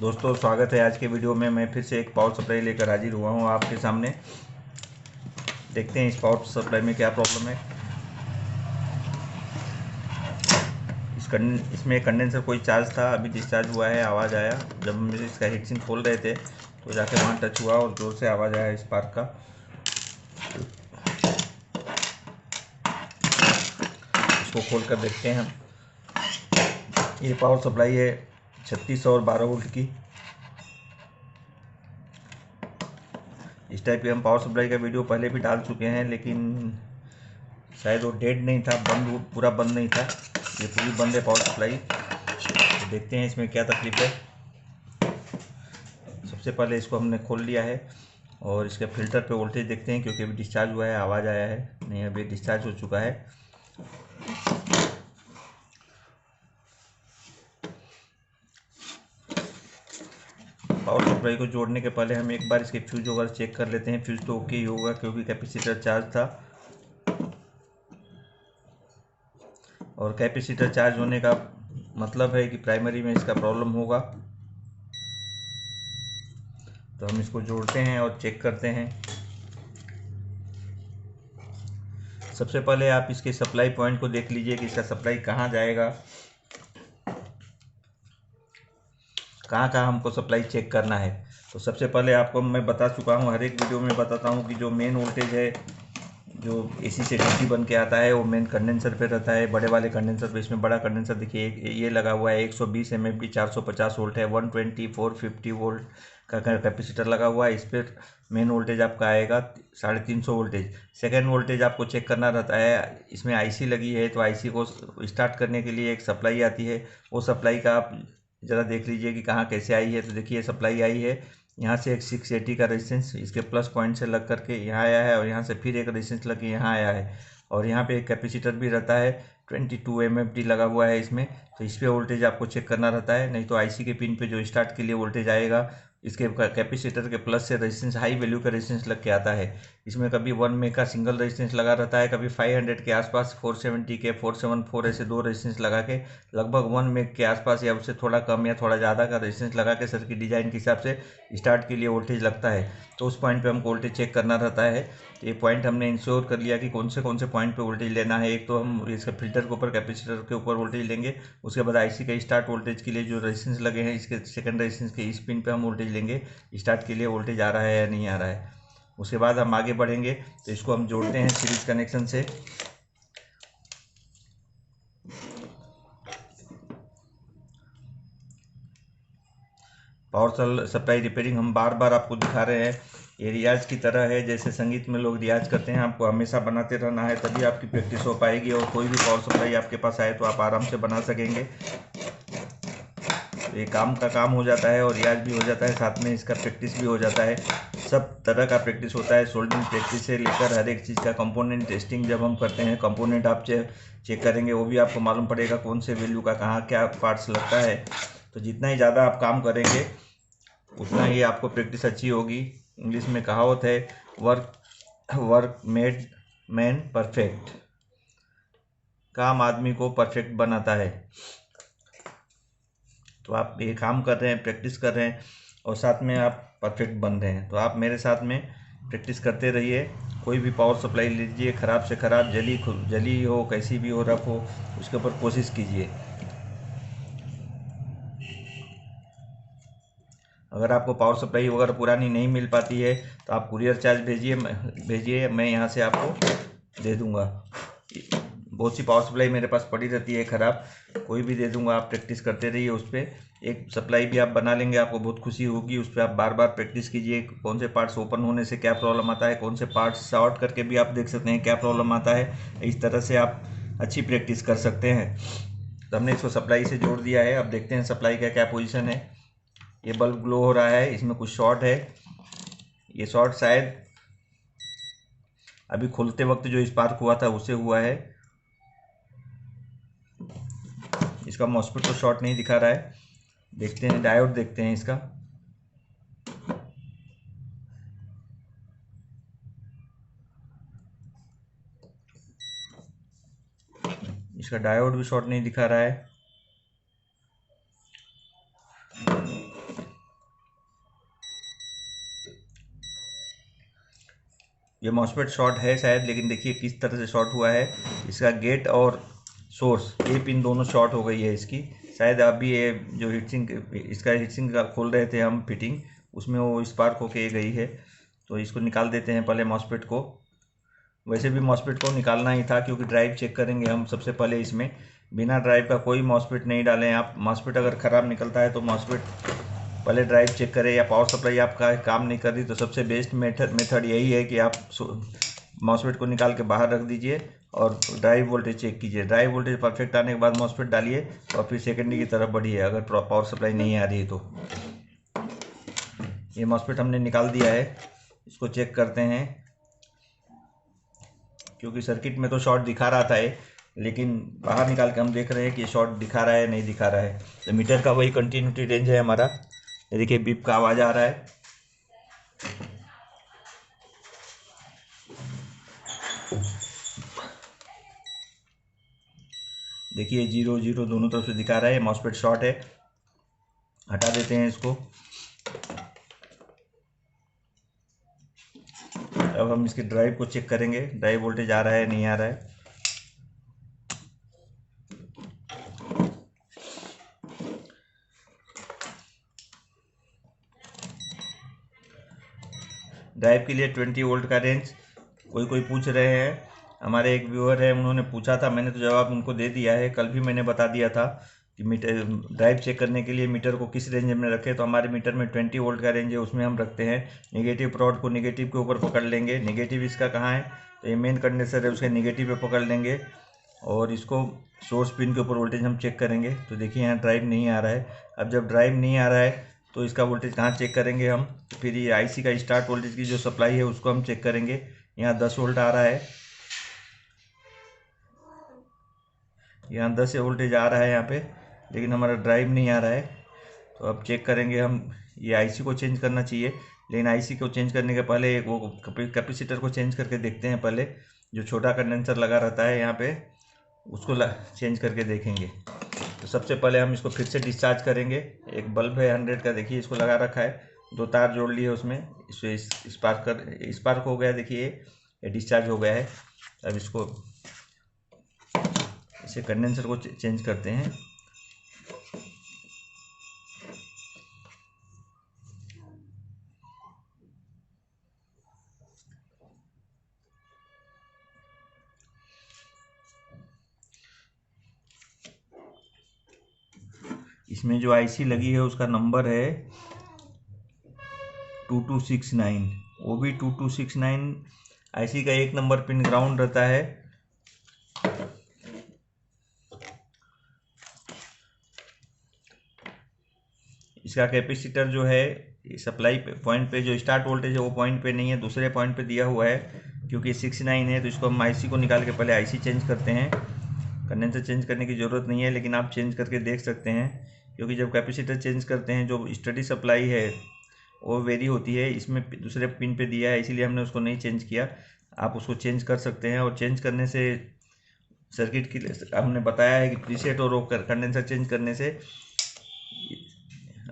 दोस्तों स्वागत है आज के वीडियो में। मैं फिर से एक पावर सप्लाई लेकर हाजिर हुआ हूँ आपके सामने। देखते हैं इस पावर सप्लाई में क्या प्रॉब्लम है। इसमें कंडेंसर कोई चार्ज था, अभी डिस्चार्ज हुआ है। आवाज़ आया जब हम इसका हीट सिंक खोल रहे थे तो जाके वहाँ टच हुआ और ज़ोर से आवाज़ आया स्पार्क का। इसको खोल कर देखते हैं हम। ये पावर सप्लाई है 36 और 12 वोल्ट की। इस टाइप के हम पावर सप्लाई का वीडियो पहले भी डाल चुके हैं, लेकिन शायद वो डेड नहीं था, पूरा बंद नहीं था। ये पूरी बंद है पावर सप्लाई। तो देखते हैं इसमें क्या तकलीफ है। सबसे पहले इसको हमने खोल लिया है और इसके फिल्टर पे वोल्टेज देखते हैं, क्योंकि अभी डिस्चार्ज हुआ है। आवाज़ आया है, नहीं अभी डिस्चार्ज हो चुका है। पावर सप्लाई को जोड़ने के पहले हम एक बार इसके फ्यूज वगैरह चेक कर लेते हैं। फ्यूज तो ओके ही होगा क्योंकि कैपेसिटर चार्ज था, और कैपेसिटर चार्ज होने का मतलब है कि प्राइमरी में इसका प्रॉब्लम होगा। तो हम इसको जोड़ते हैं और चेक करते हैं। सबसे पहले आप इसके सप्लाई पॉइंट को देख लीजिए कि इसका सप्लाई कहाँ जाएगा, कहाँ कहाँ हमको सप्लाई चेक करना है। तो सबसे पहले आपको मैं बता चुका हूँ, हर एक वीडियो में बताता हूँ कि जो मेन वोल्टेज है, जो एसी से डीसी बन के आता है, वो मेन कंडेंसर पे रहता है, बड़े वाले कंडेंसर पे। इसमें बड़ा कंडेंसर देखिए ये लगा हुआ है 120 एमएफडी 450 वोल्ट है। 120 450 वोल्ट का कैपेसिटर लगा हुआ है। इस पर मेन वोल्टेज आपका आएगा 350 वोल्टेज। सेकेंड वोल्टेज आपको चेक करना रहता है। इसमें आईसी लगी है, तो आईसी को स्टार्ट करने के लिए एक सप्लाई आती है। वो सप्लाई का आप ज़रा देख लीजिए कि कहाँ कैसे आई है। तो देखिए सप्लाई आई है, यहाँ से एक 680 का रेजिस्टेंस इसके प्लस पॉइंट से लग करके यहाँ आया है, और यहाँ से फिर एक रेजिस्टेंस लग के यहाँ आया है, और यहाँ पे एक कैपेसिटर भी रहता है 22 एमएफडी लगा हुआ है इसमें। तो इस पर वोल्टेज आपको चेक करना रहता है। नहीं तो आईसी के पिन पे जो स्टार्ट के लिए वोल्टेज आएगा, इसके कैपेसिटर के प्लस से रेजिस्टेंस हाई वैल्यू का रेजिस्टेंस लग के आता है। इसमें कभी 1 में का सिंगल रेजिस्टेंस लगा रहता है, कभी 500 के आसपास 470 के 474 ऐसे दो रेजिस्टेंस लगा के लगभग 1 मेग के आसपास या उससे थोड़ा कम या थोड़ा ज़्यादा का रेजिस्टेंस लगा के सर्किट डिजाइन के हिसाब से स्टार्ट के लिए वोल्टेज लगता है। तो उस पॉइंट पे हमको वोल्टेज चेक करना रहता है। तो ये पॉइंट हमने इंश्योर कर लिया कि कौन से पॉइंट पे वोल्टेज लेना है। एक तो हम इसके फिल्टर के ऊपर कैपेसिटर के ऊपर वोल्टेज लेंगे, उसके बाद आईसी का स्टार्ट वोल्टेज के लिए जो रेजिस्टेंस लगे हैं इसके सेकंड रेजिस्टेंस के इस पिन पे हम वोल्टेज लेंगे, स्टार्ट के लिए वोल्टेज आ रहा है या नहीं आ रहा है। उसके बाद हम आगे बढ़ेंगे। तो इसको हम जोड़ते हैं सीरीज कनेक्शन से। पावर सप्लाई रिपेयरिंग हम बार बार आपको दिखा रहे हैं। ये रियाज की तरह है, जैसे संगीत में लोग रियाज करते हैं। आपको हमेशा बनाते रहना है, तभी आपकी प्रैक्टिस हो पाएगी, और कोई भी पावर सप्लाई आपके पास आए तो आप आराम से बना सकेंगे। तो ये काम का काम हो जाता है और रियाज भी हो जाता है, साथ में इसका प्रैक्टिस भी हो जाता है। सब तरह का प्रैक्टिस होता है, सोल्डरिंग प्रैक्टिस से लेकर हर एक चीज़ का। कंपोनेंट टेस्टिंग जब हम करते हैं, कंपोनेंट आप चेक करेंगे, वो भी आपको मालूम पड़ेगा कौन से वैल्यू का कहाँ क्या पार्ट्स लगता है। तो जितना ही ज़्यादा आप काम करेंगे उतना ही आपको प्रैक्टिस अच्छी होगी। इंग्लिश में कहावत है, वर्क मेड मैन परफेक्ट। काम आदमी को परफेक्ट बनाता है। तो आप ये काम कर रहे हैं, प्रैक्टिस कर रहे हैं, और साथ में आप परफेक्ट बन रहे हैं। तो आप मेरे साथ में प्रैक्टिस करते रहिए। कोई भी पावर सप्लाई लीजिए, ख़राब से ख़राब, जली हो, कैसी भी हो, रफ हो, उसके ऊपर कोशिश कीजिए। अगर आपको पावर सप्लाई वगैरह पुरानी नहीं मिल पाती है तो आप कुरियर चार्ज भेजिए, मैं यहाँ से आपको दे दूँगा। बहुत सी पावर सप्लाई मेरे पास पड़ी रहती है ख़राब, कोई भी दे दूँगा। आप प्रैक्टिस करते रहिए उस पर। एक सप्लाई भी आप बना लेंगे, आपको बहुत खुशी होगी। उस पर आप बार बार प्रैक्टिस कीजिए, कौन से पार्ट्स ओपन होने से क्या प्रॉब्लम आता है, कौन से पार्ट्स शॉर्ट करके भी आप देख सकते हैं क्या प्रॉब्लम आता है। इस तरह से आप अच्छी प्रैक्टिस कर सकते हैं। तो हमने इसको सप्लाई से जोड़ दिया है। अब देखते हैं सप्लाई का क्या पोजीशन है। ये बल्ब ग्लो हो रहा है, इसमें कुछ शॉर्ट है। ये शॉर्ट शायद अभी खोलते वक्त जो स्पार्क हुआ था उससे हुआ है। इसका मॉस्फेट तो शॉर्ट नहीं दिखा रहा है। देखते हैं डायोड, देखते हैं इसका। इसका डायोड भी शॉर्ट नहीं दिखा रहा है। ये मॉसफेट शॉर्ट है शायद, लेकिन देखिए किस तरह से शॉर्ट हुआ है। इसका गेट और सोर्स ये पिन दोनों शॉर्ट हो गई है इसकी। शायद अभी ये जो हीटसिंक, इसका हीटसिंक का खोल रहे थे हम फिटिंग, उसमें वो स्पार्क होके गई है। तो इसको निकाल देते हैं पहले मॉसफेट को। वैसे भी मॉसफेट को निकालना ही था क्योंकि ड्राइव चेक करेंगे हम सबसे पहले इसमें। बिना ड्राइव का कोई मॉसफेट नहीं डालें आप। मॉसफेट अगर ख़राब निकलता है तो मॉसफेट पहले ड्राइव चेक करें, या पावर सप्लाई आपका काम नहीं कर रही तो सबसे बेस्ट मेथड यही है कि आप मॉसफेट को निकाल के बाहर रख दीजिए और ड्राइव वोल्टेज चेक कीजिए। ड्राइव वोल्टेज परफेक्ट आने के बाद मॉसफेट डालिए और फिर सेकेंडरी की तरफ बढ़िए अगर पावर सप्लाई नहीं आ रही है तो। ये मॉसफेट हमने निकाल दिया है, इसको चेक करते हैं। क्योंकि सर्किट में तो शॉर्ट दिखा रहा था ये, लेकिन बाहर निकाल के हम देख रहे हैं कि शॉर्ट दिखा रहा है नहीं दिखा रहा है। तो मीटर का वही कंटिन्यूटी रेंज है हमारा। ये देखिए बीप का आवाज़ आ रहा है। देखिए 0 0 दोनों तरफ से दिखा रहा है। मॉसफेट शॉर्ट है, हटा देते हैं इसको। अब हम इसके ड्राइव को चेक करेंगे, ड्राइव वोल्टेज आ रहा है नहीं आ रहा है। ड्राइव के लिए 20 वोल्ट का रेंज। कोई पूछ रहे हैं, हमारे एक व्यूअर है, उन्होंने पूछा था, मैंने तो जवाब उनको दे दिया है। कल भी मैंने बता दिया था कि मीटर ड्राइव चेक करने के लिए मीटर को किस रेंज में रखें। तो हमारे मीटर में 20 वोल्ट का रेंज है, उसमें हम रखते हैं। नेगेटिव प्रोड को नेगेटिव के ऊपर पकड़ लेंगे। नेगेटिव इसका कहाँ है, तो ये मेन कंडेंसर है, उसके नेगेटिव पे पकड़ लेंगे और इसको सोर्स पिन के ऊपर वोल्टेज हम चेक करेंगे। तो देखिए यहाँ ड्राइव नहीं आ रहा है। अब जब ड्राइव नहीं आ रहा है तो इसका वोल्टेज कहाँ चेक करेंगे हम, तो फिर ये आईसी का स्टार्ट वोल्टेज की जो सप्लाई है उसको हम चेक करेंगे। यहाँ 10 वोल्ट आ रहा है, यहाँ 10 वोल्टेज आ रहा है यहाँ पे, लेकिन हमारा ड्राइव नहीं आ रहा है। तो अब चेक करेंगे हम, ये आईसी को चेंज करना चाहिए, लेकिन आईसी को चेंज करने के पहले वो कैपेसिटर को चेंज करके देखते हैं पहले। जो छोटा कंडेंसर लगा रहता है यहाँ पे उसको चेंज करके देखेंगे। तो सबसे पहले हम इसको फिर से डिस्चार्ज करेंगे। एक बल्ब है 100 का, देखिए इसको लगा रखा है, 2 तार जोड़ लिए उसमें, इससे स्पार्क हो गया। देखिए ये डिस्चार्ज हो गया है। अब इसको इसे कंडेंसर को चेंज करते हैं। इसमें जो आईसी लगी है उसका नंबर है 2269। वो भी 2269 आईसी का 1 नंबर पिन ग्राउंड रहता है। इसका कैपेसिटर जो है सप्लाई पॉइंट पे जो स्टार्ट वोल्टेज है वो पॉइंट पे नहीं है, दूसरे पॉइंट पे दिया हुआ है। क्योंकि 69 है तो इसको हम आईसी को निकाल के पहले आईसी चेंज करते हैं। कंडेंसर चेंज करने की ज़रूरत नहीं है, लेकिन आप चेंज करके देख सकते हैं। क्योंकि जब कैपेसिटर चेंज करते हैं जो स्टडी सप्लाई है वो वेरी होती है। इसमें दूसरे पिन पे दिया है इसीलिए हमने उसको नहीं चेंज किया। आप उसको चेंज कर सकते हैं, और चेंज करने से सर्किट की हमने बताया है कि प्रीसेट और कंडेंसर चेंज करने से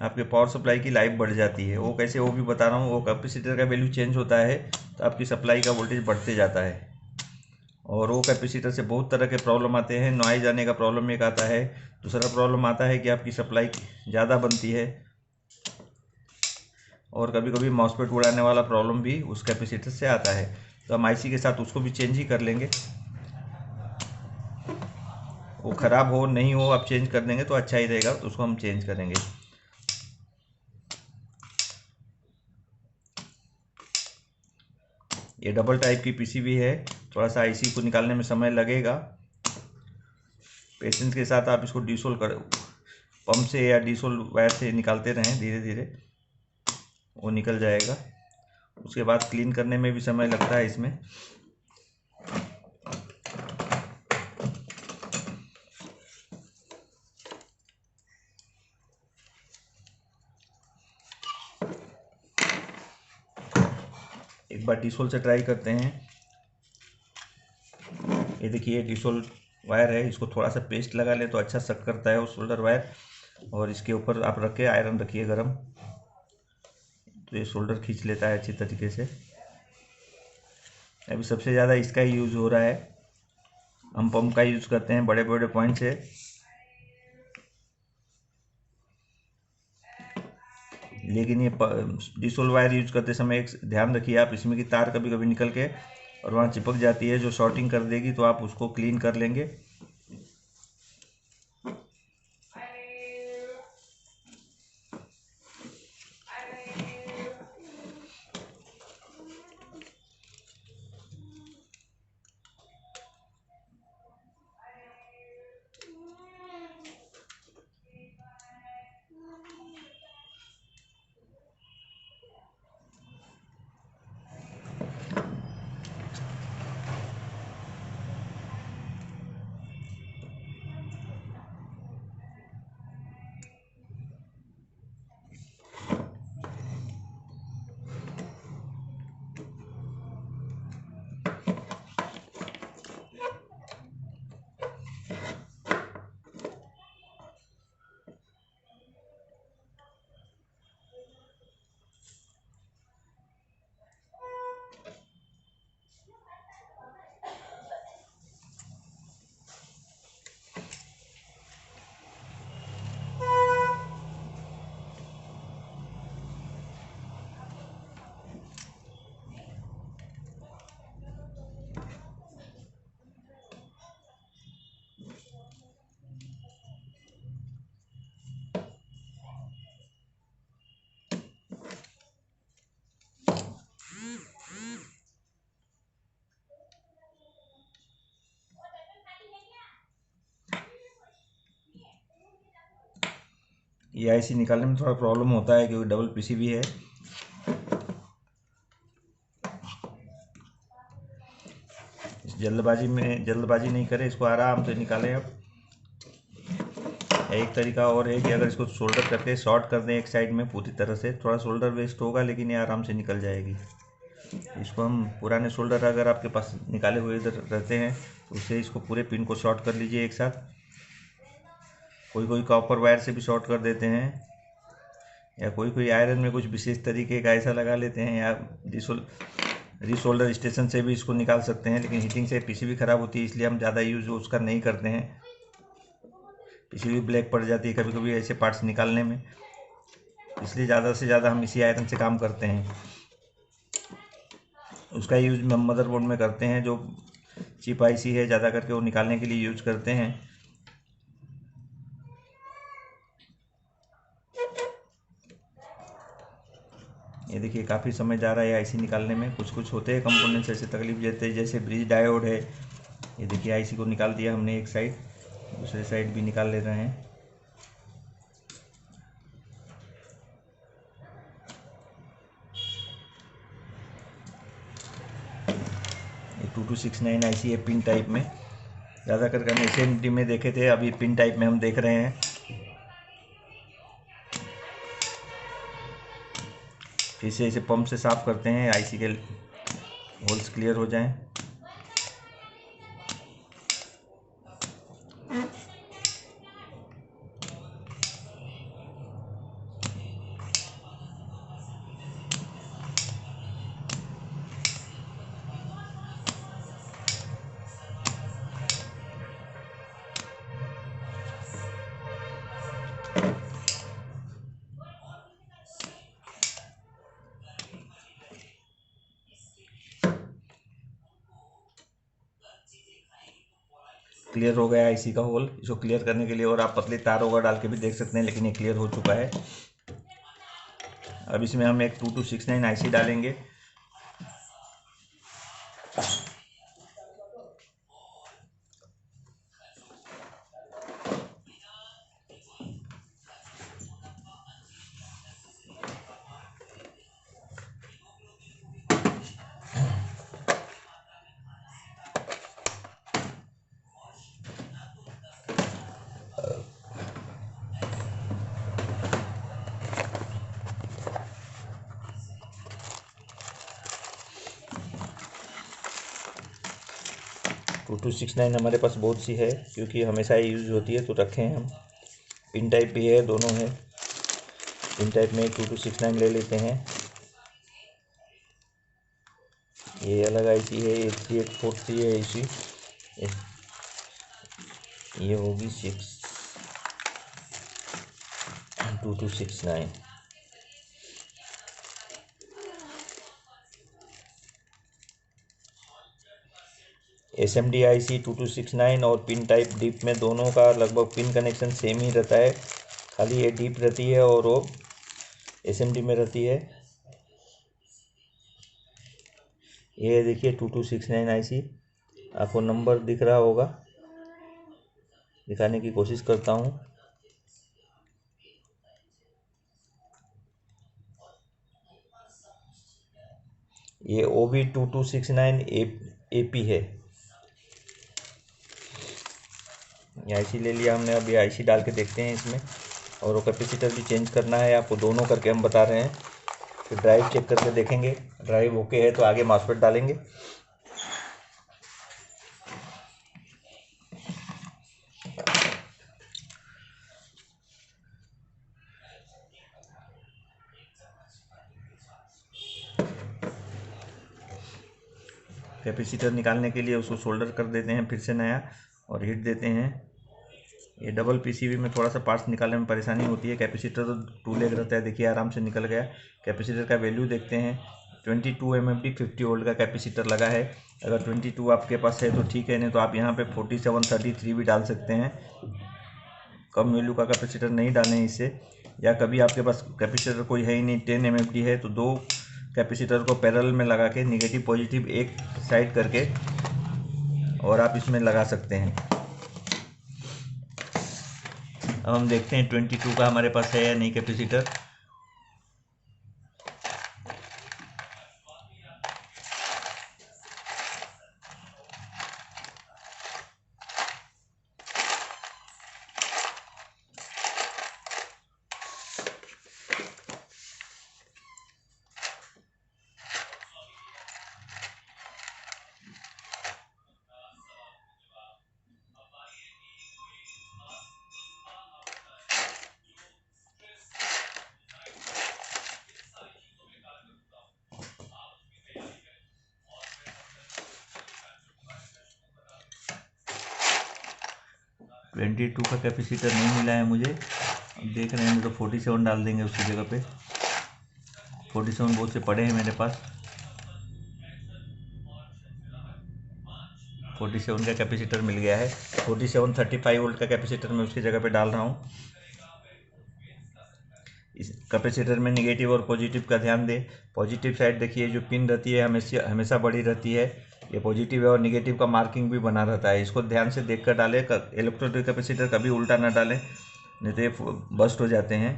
आपके पावर सप्लाई की लाइफ बढ़ जाती है। वो कैसे वो भी बता रहा हूँ। वो कैपेसिटर का वैल्यू चेंज होता है तो आपकी सप्लाई का वोल्टेज बढ़ते जाता है। और वो कैपेसिटर से बहुत तरह के प्रॉब्लम आते हैं। नॉइज आने का प्रॉब्लम एक आता है, दूसरा प्रॉब्लम आता है कि आपकी सप्लाई ज़्यादा बनती है, और कभी कभी मॉसफेट उड़ाने वाला प्रॉब्लम भी उस कैपेसिटर से आता है। तो हम आईसी के साथ उसको भी चेंज ही कर लेंगे। वो ख़राब हो नहीं हो आप चेंज कर देंगे तो अच्छा ही रहेगा, तो उसको हम चेंज करेंगे। ये डबल टाइप की पीसीबी है, थोड़ा सा आईसी को निकालने में समय लगेगा। पेशेंस के साथ आप इसको डिसोल्व कर पंप से या डिसोल्व वायर से निकालते रहें, धीरे धीरे वो निकल जाएगा। उसके बाद क्लीन करने में भी समय लगता है इसमें। एक बार डिसोल्व से ट्राई करते हैं। ये देखिए डिसोल्व वायर है, इसको थोड़ा सा पेस्ट लगा ले तो अच्छा सक करता है वो सोल्डर वायर। और इसके ऊपर आप रखे आयरन रखिए गरम, तो ये शोल्डर खींच लेता है अच्छी तरीके से। अभी सबसे ज़्यादा इसका ही यूज़ हो रहा है, हम पंप का यूज़ करते हैं बड़े बड़े पॉइंट से। लेकिन ये डिसोल वायर यूज करते समय एक ध्यान रखिए आप, इसमें की तार कभी कभी निकल के और वहाँ चिपक जाती है जो शॉर्टिंग कर देगी, तो आप उसको क्लीन कर लेंगे। ये आईसी निकालने में थोड़ा प्रॉब्लम होता है क्योंकि डबल पीसीबी है। जल्दबाजी नहीं करें, इसको आराम से निकालें आप। एक तरीका और है कि अगर इसको शोल्डर करके शॉर्ट कर दें एक साइड में पूरी तरह से, थोड़ा शोल्डर वेस्ट होगा लेकिन ये आराम से निकल जाएगी। इसको हम पुराने शोल्डर अगर आपके पास निकाले हुए इधर रहते हैं तो उससे इसको पूरे पिन को शॉर्ट कर लीजिए एक साथ। कोई कोई कॉपर वायर से भी शॉर्ट कर देते हैं, या कोई आयरन में कुछ विशेष तरीके का ऐसा लगा लेते हैं, या रीशोल्डर स्टेशन से भी इसको निकाल सकते हैं। लेकिन हीटिंग से पीसीबी ख़राब होती है, इसलिए हम ज़्यादा यूज़ उसका नहीं करते हैं। पीसीबी ब्लैक पड़ जाती है कभी कभी ऐसे पार्ट्स निकालने में, इसलिए ज़्यादा से ज़्यादा हम इसी आयरन से काम करते हैं। उसका यूज़ हम मदरबोर्ड में करते हैं, जो चिप आईसी है ज़्यादा करके वो निकालने के लिए यूज़ करते हैं। ये देखिए काफ़ी समय जा रहा है आईसी निकालने में। कुछ कुछ होते हैं कंपोनेंट्स ऐसे तकलीफ देते हैं, जैसे ब्रिज डायोड है। ये देखिए आईसी को निकाल दिया हमने एक साइड, दूसरे साइड भी निकाल ले रहे हैं। ये 2269 आईसी है पिन टाइप में। ज़्यादा करके हम एसएमडी में देखे थे, अभी पिन टाइप में हम देख रहे हैं। फिर से इसे पंप से साफ़ करते हैं, आईसी के होल्स क्लियर हो जाएं। क्लियर हो गया आईसी का होल। इसको क्लियर करने के लिए और आप पतली तार वगैरह डाल के भी देख सकते हैं, लेकिन ये क्लियर हो चुका है। अब इसमें हम एक 2269 आईसी डालेंगे। टू 2269 हमारे पास बहुत सी है क्योंकि हमेशा ही यूज़ होती है, तो रखें हम। पिन टाइप भी है, दोनों है। पिन टाइप में 2269 ले लेते हैं। ये अलग आईसी है, 3843 है आईसी। ये होगी 2269। SMD IC 2269 और पिन टाइप डीप में दोनों का लगभग पिन कनेक्शन सेम ही रहता है, खाली ये डीप रहती है और वो SMD में रहती है। ये देखिए 2269 IC, आपको नंबर दिख रहा होगा, दिखाने की कोशिश करता हूँ। ये OB2269 AP है। ये आईसी ले लिया हमने, अब ये आईसी डाल के देखते हैं इसमें, और वो कैपेसिटर भी चेंज करना है आपको, दोनों करके हम बता रहे हैं। फिर ड्राइव चेक करके देखेंगे, ड्राइव ओके है तो आगे मॉसफेट डालेंगे। कैपेसिटर निकालने के लिए उसको सोल्डर कर देते हैं फिर से नया, और हीट देते हैं। ये डबल पीसीबी में थोड़ा सा पार्ट्स निकालने में परेशानी होती है। कैपेसिटर तो 2 लेग रहता है, देखिए आराम से निकल गया। कैपेसिटर का वैल्यू देखते हैं, 22 MFD 50 वोल्ट का कैपेसिटर लगा है। अगर 22 आपके पास है तो ठीक है, नहीं तो आप यहाँ पे 4733 भी डाल सकते हैं। कम वैल्यू का कैपेसिटर नहीं डालें इससे, या कभी आपके पास कैपेसिटर कोई है ही नहीं, 10 MFD है, तो 2 कैपेसिटर को पैरेलल में लगा के निगेटिव पॉजिटिव एक साइड करके और आप इसमें लगा सकते हैं। अब हम देखते हैं 22 का हमारे पास है या नहीं कैपेसिटर। ट्वेंटी टू का कैपेसिटर नहीं मिला है मुझे, अब देख रहे हैं तो 47 डाल देंगे उसकी जगह पे। 47 बहुत से पड़े हैं मेरे पास। 47 का कैपेसिटर मिल गया है। 47 35 वोल्ट का कैपेसिटर मैं उसकी जगह पे डाल रहा हूँ। इस कैपेसिटर में निगेटिव और पॉजिटिव का ध्यान दें। पॉजिटिव साइड देखिए, जो पिन रहती है हमेशा हमेशा बड़ी रहती है, ये पॉजिटिव है, और निगेटिव का मार्किंग भी बना रहता है। इसको ध्यान से देख कर डालें। इलेक्ट्रोनिक कैपेसिटर कभी उल्टा ना डालें, नहीं तो ये बस्ट हो जाते हैं।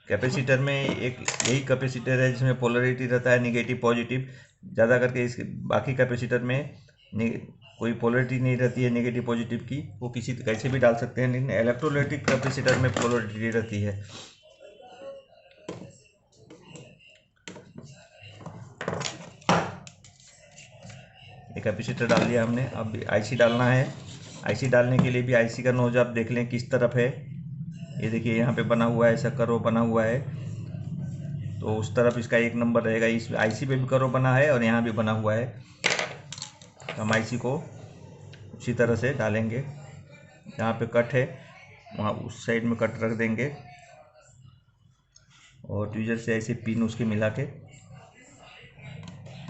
कैपेसिटर में एक यही कैपेसिटर है जिसमें पोलरिटी रहता है निगेटिव पॉजिटिव, ज़्यादा करके इस बाकी कैपेसिटर में कोई पोलरिटी नहीं रहती है नेगेटिव पॉजिटिव की, वो किसी कैसे भी डाल सकते हैं, लेकिन इलेक्ट्रोलाइटिक कैपेसिटर में पोलरिटी रहती है। ये कैपेसिटर डाल दिया हमने, अब आईसी डालना है। आईसी डालने के लिए भी आईसी का नोज आप देख लें किस तरफ है। ये देखिए यहाँ पे बना हुआ है, ऐसा कर्व बना हुआ है, तो उस तरफ इसका 1 नंबर रहेगा। इस आईसी पे भी कर्व बना है और यहाँ भी बना हुआ है। हम आईसी को उसी तरह से डालेंगे, जहाँ पे कट है वहाँ उस साइड में कट रख देंगे, और ट्विजर से ऐसे पिन उसके मिला के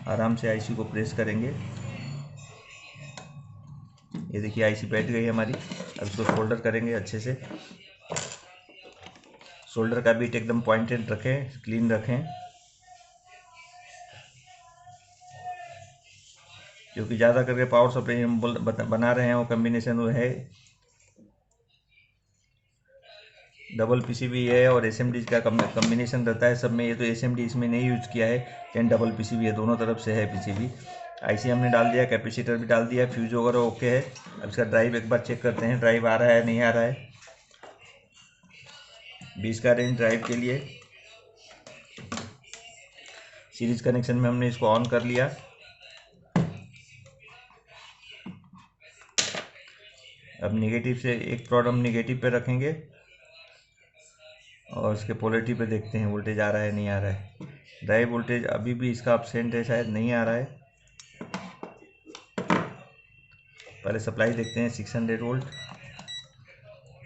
आराम से आईसी को प्रेस करेंगे। ये देखिए आईसी बैठ गई हमारी। अब इसको सोल्डर करेंगे अच्छे से। सोल्डर का बीट एकदम पॉइंटेड रखें, क्लीन रखें, क्योंकि ज़्यादा करके पावर सप्लाई हम बना रहे हैं वो कम्बिनेशन वो है डबल पीसीबी है और एसएमडी का कम्बिनेशन रहता है सब में। ये तो एसएमडी इसमें नहीं यूज किया है, लेकिन डबल पीसीबी है, दोनों तरफ से है पीसीबी। आईसी हमने डाल दिया, कैपेसिटर भी डाल दिया, फ्यूज वगैरह ओके है। अब इसका ड्राइव एक बार चेक करते हैं, ड्राइव आ रहा है नहीं आ रहा है। 20 का रेंज ड्राइव के लिए। सीरीज कनेक्शन में हमने इसको ऑन कर लिया। अब नेगेटिव से एक प्रोड हम नेगेटिव पे रखेंगे और इसके पोलरिटी पे देखते हैं वोल्टेज आ रहा है नहीं आ रहा है। ड्राइव वोल्टेज अभी भी इसका अपसेंट है, शायद नहीं आ रहा है। पहले सप्लाई देखते हैं 600 वोल्ट।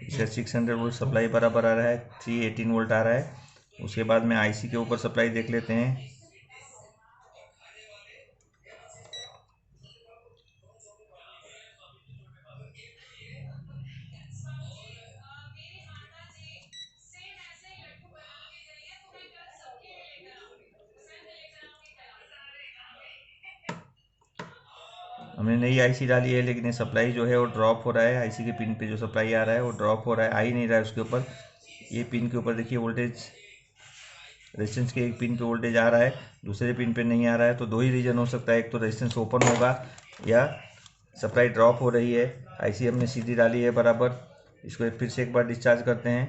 इसका 600 वोल्ट सप्लाई बराबर आ रहा है, 318 वोल्ट आ रहा है। उसके बाद में आईसी के ऊपर सप्लाई देख लेते हैं। हमने नई आईसी डाली है, लेकिन ये सप्लाई जो है वो ड्रॉप हो रहा है। आईसी के पिन पे जो सप्लाई आ रहा है वो ड्रॉप हो रहा है, आ ही नहीं रहा है उसके ऊपर। ये पिन के ऊपर देखिए वोल्टेज, रेजिस्टेंस के एक पिन पे वोल्टेज आ रहा है, दूसरे पिन पे नहीं आ रहा है। तो दो ही रीज़न हो सकता है, एक तो रेजिस्टेंस ओपन होगा या सप्लाई ड्रॉप हो रही है। आईसी हमने सीधी डाली है बराबर। इसको फिर से एक बार डिस्चार्ज करते हैं।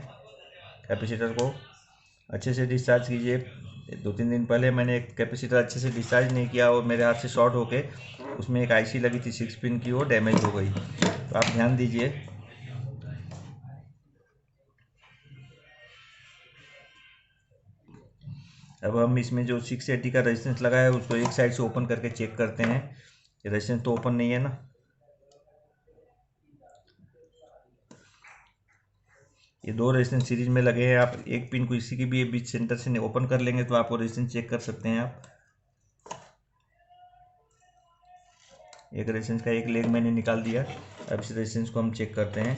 कैपेसिटर को अच्छे से डिस्चार्ज कीजिए। 2-3 दिन पहले मैंने एक कैपेसिटर अच्छे से डिस्चार्ज नहीं किया और मेरे हाथ से शॉर्ट होके उसमें एक आईसी लगी थी 6 पिन की, वो डैमेज हो गई। तो आप ध्यान दीजिए। अब हम इसमें जो 680 का रेजिस्टेंस लगा है उसको एक साइड से ओपन करके चेक करते हैं। रेजिस्टेंस तो ओपन नहीं है ना। ये दो रेजिस्टेंस सीरीज में लगे हैं। आप एक पिन को इसी के भी बीच सेंटर से ओपन कर लेंगे तो आपको रेजिस्टेंस चेक कर सकते हैं। आप एक रेजिस्टेंस का एक लेग मैंने निकाल दिया। अब इस रेजिस्टेंस को हम चेक करते हैं।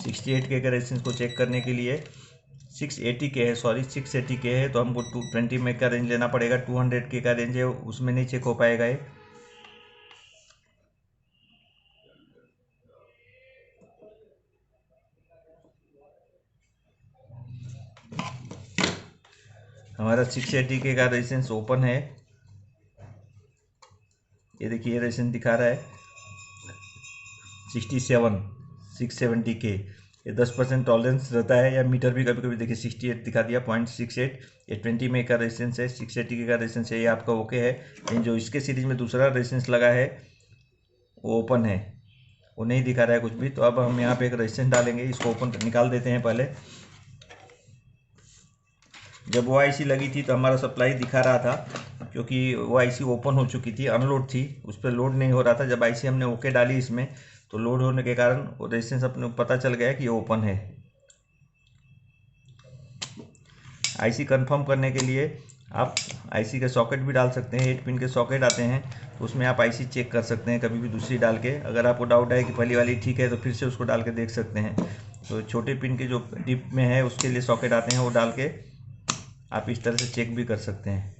68 के रेजिस्टेंस को चेक करने के लिए 680 के है, सॉरी 680 के है, तो हमको 220 में का रेंज लेना पड़ेगा। 200 के का रेंज है, उसमें नहीं चेक हो पाएगा ये। हमारा 680 के का रेजिस्टेंस ओपन है। ये देखिए रेजिस्टेंस दिखा रहा है 67 670 के। ये 10% टॉलरेंस रहता है, या मीटर भी कभी कभी देखिए 68 दिखा दिया 0.68। ये 20 में का रेजिस्टेंस है, 680 के का रेजिस्टेंस है, ये आपका ओके है। लेकिन जो इसके सीरीज में दूसरा रेजिस्टेंस लगा है वो ओपन है, वो नहीं दिखा रहा है कुछ भी। तो अब हम यहाँ पे एक रेजिस्टेंस डालेंगे, इसको ओपन निकाल देते हैं। पहले जब वो आईसी लगी थी तो हमारा सप्लाई दिखा रहा था, क्योंकि वो आईसी ओपन हो चुकी थी, अनलोड थी, उस पर लोड नहीं हो रहा था। जब आईसी हमने ओके डाली इसमें तो लोड होने के कारण वो रेजिस्टेंस अपने पता चल गया कि ये ओपन है। आईसी कंफर्म करने के लिए आप आईसी के सॉकेट भी डाल सकते हैं। 8 पिन के सॉकेट आते हैं, तो उसमें आप आईसी चेक कर सकते हैं कभी भी दूसरी डाल के। अगर आपको डाउट है कि पहली वाली ठीक है तो फिर से उसको डाल के देख सकते हैं। तो छोटे पिन के जो डिप में है उसके लिए सॉकेट आते हैं, वो डाल के आप इस तरह से चेक भी कर सकते हैं।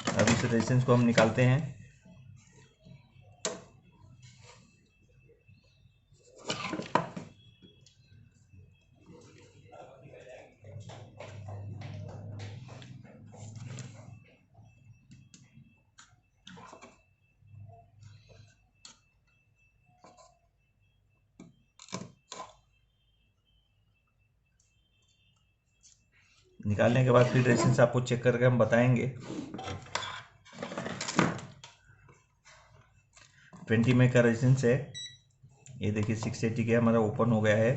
अब इस रेजिस्टेंस को हम निकालते हैं। निकालने के बाद फिर रेजिस्टेंस आपको चेक करके हम बताएंगे। 20 में का रेजिस्टेंस है, ये देखिए 680 के हमारा ओपन हो गया है,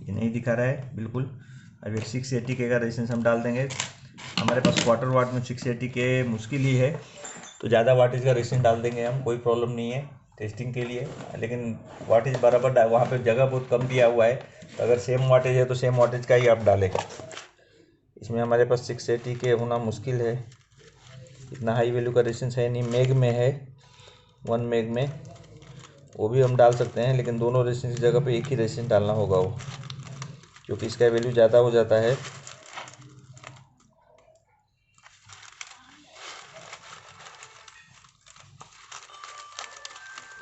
ये नहीं दिखा रहा है बिल्कुल। अब एक 680 के का रेजिस्टेंस हम डाल देंगे। हमारे पास क्वार्टर वाट में 680 के मुश्किल ही है, तो ज़्यादा वाटेज का रेजिस्टेंस डाल देंगे हम, कोई प्रॉब्लम नहीं है टेस्टिंग के लिए। लेकिन वाटेज बराबर वहाँ पे जगह बहुत कम दिया हुआ है, तो अगर सेम वाटेज है तो सेम वाटेज का ही आप डालें। इसमें हमारे पास 680 के होना मुश्किल है, इतना हाई वैल्यू का रेजिस्टेंस है नहीं। मेग में है 1 मेग में, वो भी हम डाल सकते हैं, लेकिन दोनों रेजिस्टेंस की जगह पे एक ही रेजिस्टेंस डालना होगा वो, क्योंकि इसका वैल्यू ज़्यादा हो जाता है।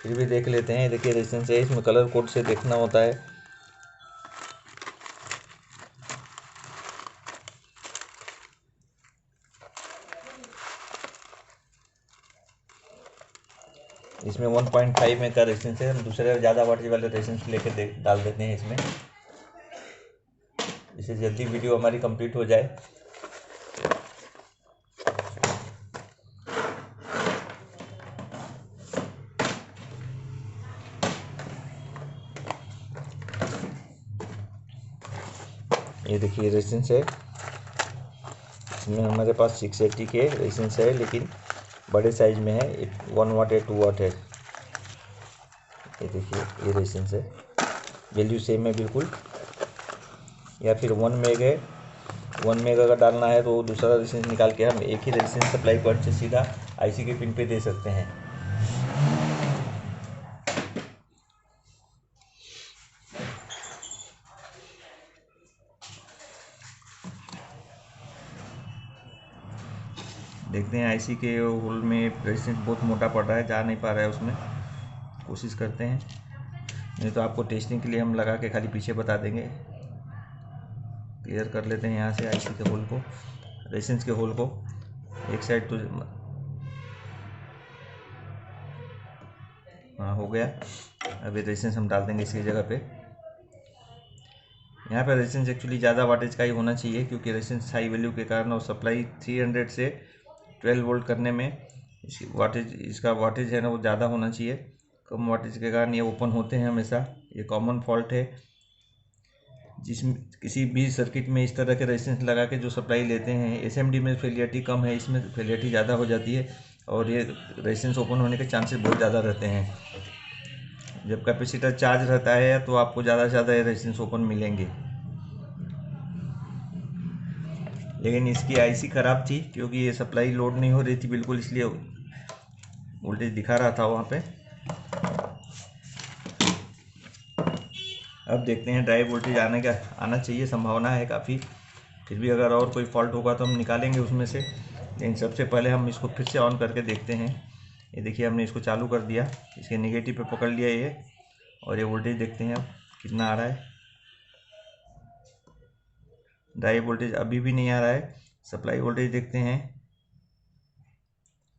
फिर भी देख लेते हैं। देखिए रेजिस्टेंस है, इसमें कलर कोड से देखना होता है। इसमें 1.5 में का रेजिस्टेंस है। हम दूसरे ज़्यादा वाटेज वाले रेजिस्टेंस लेके डाल देते हैं इसमें, इससे जल्दी वीडियो हमारी कंप्लीट हो जाए। ये देखिए रेजिस्टेंस है, इसमें हमारे पास 680 के रेजिस्टेंस है, लेकिन बड़े साइज में है, 1 वाट है 2 वाट है। ये देखिए ये रेजिस्टेंस है, वैल्यू सेम है बिल्कुल। या फिर 1 मेगा है, 1 मेगा का डालना है तो दूसरा रेजिस्टेंस निकाल के हम एक ही रेजिस्टेंस सप्लाई पॉइंट से सीधा आईसी के पिन पे दे सकते हैं। देखते हैं आईसी के होल में रेजिस्टेंस बहुत मोटा पड़ रहा है, जा नहीं पा रहा है उसमें, कोशिश करते हैं, नहीं तो आपको टेस्टिंग के लिए हम लगा के खाली पीछे बता देंगे। क्लियर कर लेते हैं यहाँ से आईसी के होल को, रेजिस्टेंस के होल को। एक साइड तो हाँ हो गया। अभी रेजिस्टेंस हम डाल देंगे इसकी जगह पे। यहाँ पे रेजिस्टेंस एक्चुअली ज़्यादा वाटेज का ही होना चाहिए, क्योंकि रेजिस्टेंस हाई वैल्यू के कारण और सप्लाई 300 से 12 वोल्ट करने में इसका वाटेज है ना वो ज़्यादा होना चाहिए। कम वाटेज के कारण ये ओपन होते हैं हमेशा, ये कॉमन फॉल्ट है। जिसमें किसी भी सर्किट में इस तरह के रेजिस्टेंस लगा के जो सप्लाई लेते हैं, एसएमडी में फेलियरिटी कम है, इसमें फेलियरिटी ज़्यादा हो जाती है और ये रेजिस्टेंस ओपन होने के चांसेस बहुत ज़्यादा रहते हैं। जब कैपेसिटर चार्ज रहता है तो आपको ज़्यादा से ज़्यादा रेजिस्टेंस ओपन मिलेंगे। लेकिन इसकी आईसी ख़राब थी, क्योंकि ये सप्लाई लोड नहीं हो रही थी बिल्कुल, इसलिए वोल्टेज दिखा रहा था वहाँ पे। अब देखते हैं, ड्राइव वोल्टेज आना चाहिए, संभावना है काफ़ी। फिर भी अगर और कोई फॉल्ट होगा तो हम निकालेंगे उसमें से, लेकिन सबसे पहले हम इसको फिर से ऑन करके देखते हैं। ये देखिए हमने इसको चालू कर दिया, इसके नेगेटिव पे पकड़ लिया ये, और ये वोल्टेज देखते हैं अब कितना आ रहा है। ड्राइव वोल्टेज अभी भी नहीं आ रहा है। सप्लाई वोल्टेज देखते हैं,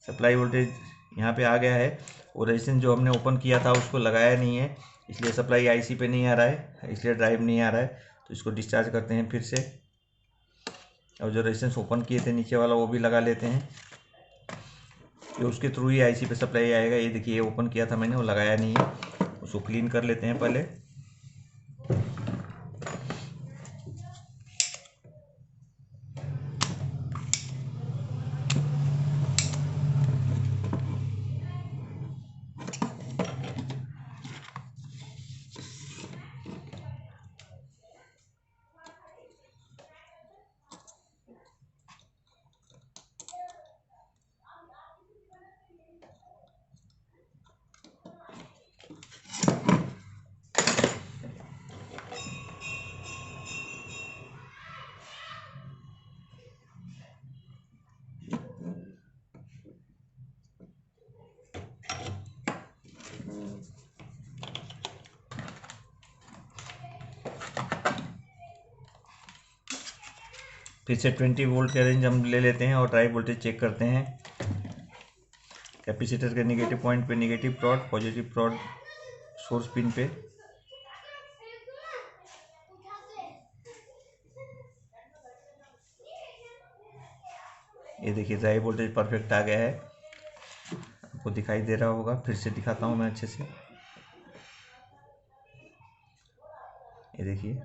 सप्लाई वोल्टेज यहाँ पे आ गया है। और रेजिस्टेंस जो हमने ओपन किया था उसको लगाया नहीं है, इसलिए सप्लाई आईसी पे नहीं आ रहा है, इसलिए ड्राइव नहीं आ रहा है। तो इसको डिस्चार्ज करते हैं फिर से, और जो रेजिस्टेंस ओपन किए थे नीचे वाला वो भी लगा लेते हैं, ये उसके थ्रू ही आईसी पे सप्लाई आएगा। ये देखिए ये ओपन किया था मैंने, वो लगाया नहीं है, उसको क्लीन कर लेते हैं पहले। फिर से 20 वोल्ट का रेंज हम ले लेते हैं और ड्राइव वोल्टेज चेक करते हैं। कैपेसिटर के नेगेटिव पॉइंट पे नेगेटिव प्रॉड, पॉजिटिव प्रॉड सोर्स पिन पे। ये देखिए ड्राइव वोल्टेज परफेक्ट आ गया है, आपको दिखाई दे रहा होगा। फिर से दिखाता हूँ मैं अच्छे से, ये देखिए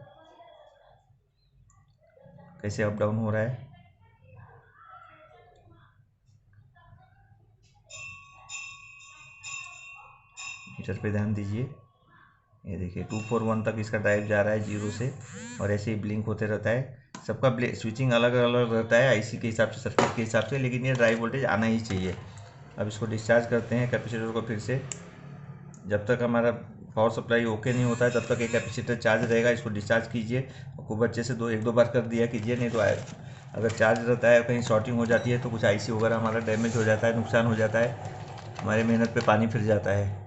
कैसे अप डाउन हो रहा है। मीटर पे ध्यान दीजिए, ये देखिए 241 तक इसका ड्राइव जा रहा है 0 से, और ऐसे ही ब्लिंक होते रहता है। सबका स्विचिंग अलग अलग रहता है आईसी के हिसाब से, सर्किट के हिसाब से, लेकिन ये ड्राइव वोल्टेज आना ही चाहिए। अब इसको डिस्चार्ज करते हैं कैपेसिटर को फिर से। जब तक हमारा पावर सप्लाई ओके नहीं होता है तब तक ये कैपेसिटर चार्ज रहेगा। इसको डिस्चार्ज कीजिए, खूब अच्छे से एक दो बार कर दिया कीजिए, नहीं तो अगर चार्ज रहता है कहीं शॉर्टिंग हो जाती है तो कुछ आईसी वगैरह हमारा डैमेज हो जाता है, नुकसान हो जाता है, हमारी मेहनत पे पानी फिर जाता है।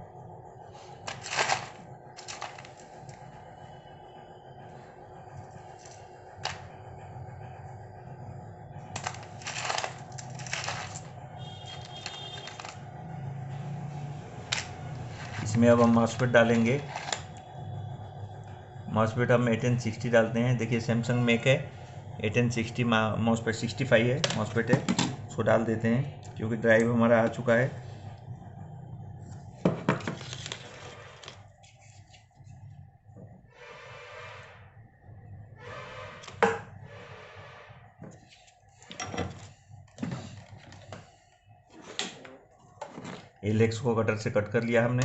इसमें अब हम मॉसफेट डालेंगे। मॉसफेट हम 1860 डालते हैं। देखिए सैमसंग मेक है, 1860 मॉसफेट 65 है मॉसफेट है, उसको डाल देते हैं क्योंकि ड्राइव हमारा आ चुका है। एलेक्स को कटर से कट कर लिया हमने।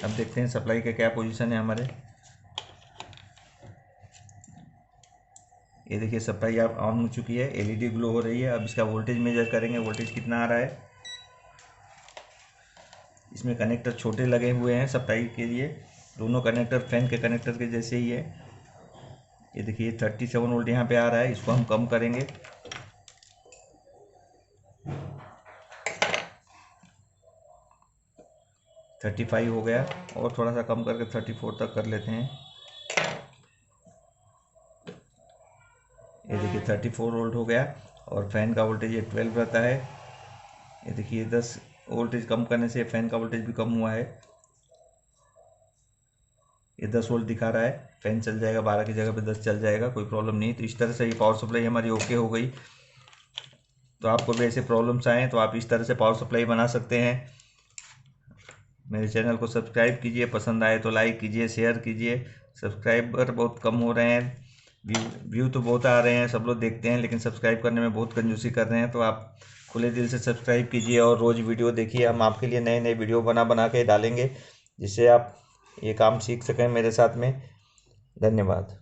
अब देखते हैं सप्लाई का क्या पोजीशन है हमारे। ये देखिए सप्लाई आप ऑन हो चुकी है, एलईडी ग्लो हो रही है। अब इसका वोल्टेज मेजर करेंगे, वोल्टेज कितना आ रहा है। इसमें कनेक्टर छोटे लगे हुए हैं सप्लाई के लिए, दोनों कनेक्टर फैन के कनेक्टर के जैसे ही है। ये देखिए 37 वोल्ट यहाँ पे आ रहा है, इसको हम कम करेंगे। थर्टी 35 हो गया, और थोड़ा सा कम करके 34 तक कर लेते हैं। ये देखिए 34 वोल्ट हो गया, और फैन का वोल्टेज ये 12 रहता है। ये देखिए 10 वोल्टेज कम करने से फैन का वोल्टेज भी कम हुआ है। ये 10 वोल्ट दिखा रहा है, फैन चल जाएगा, 12 की जगह पे 10 चल जाएगा, कोई प्रॉब्लम नहीं। तो इस तरह से ये पावर सप्लाई हमारी ओके हो गई। तो आपको भी ऐसे प्रॉब्लम्स आए तो आप इस तरह से पावर सप्लाई बना सकते हैं। मेरे चैनल को सब्सक्राइब कीजिए, पसंद आए तो लाइक कीजिए, शेयर कीजिए। सब्सक्राइबर बहुत कम हो रहे हैं, व्यू तो बहुत आ रहे हैं, सब लोग देखते हैं, लेकिन सब्सक्राइब करने में बहुत कंजूसी कर रहे हैं। तो आप खुले दिल से सब्सक्राइब कीजिए और रोज़ वीडियो देखिए। हम आपके लिए नए नए वीडियो बना के डालेंगे, जिससे आप ये काम सीख सकें मेरे साथ में। धन्यवाद।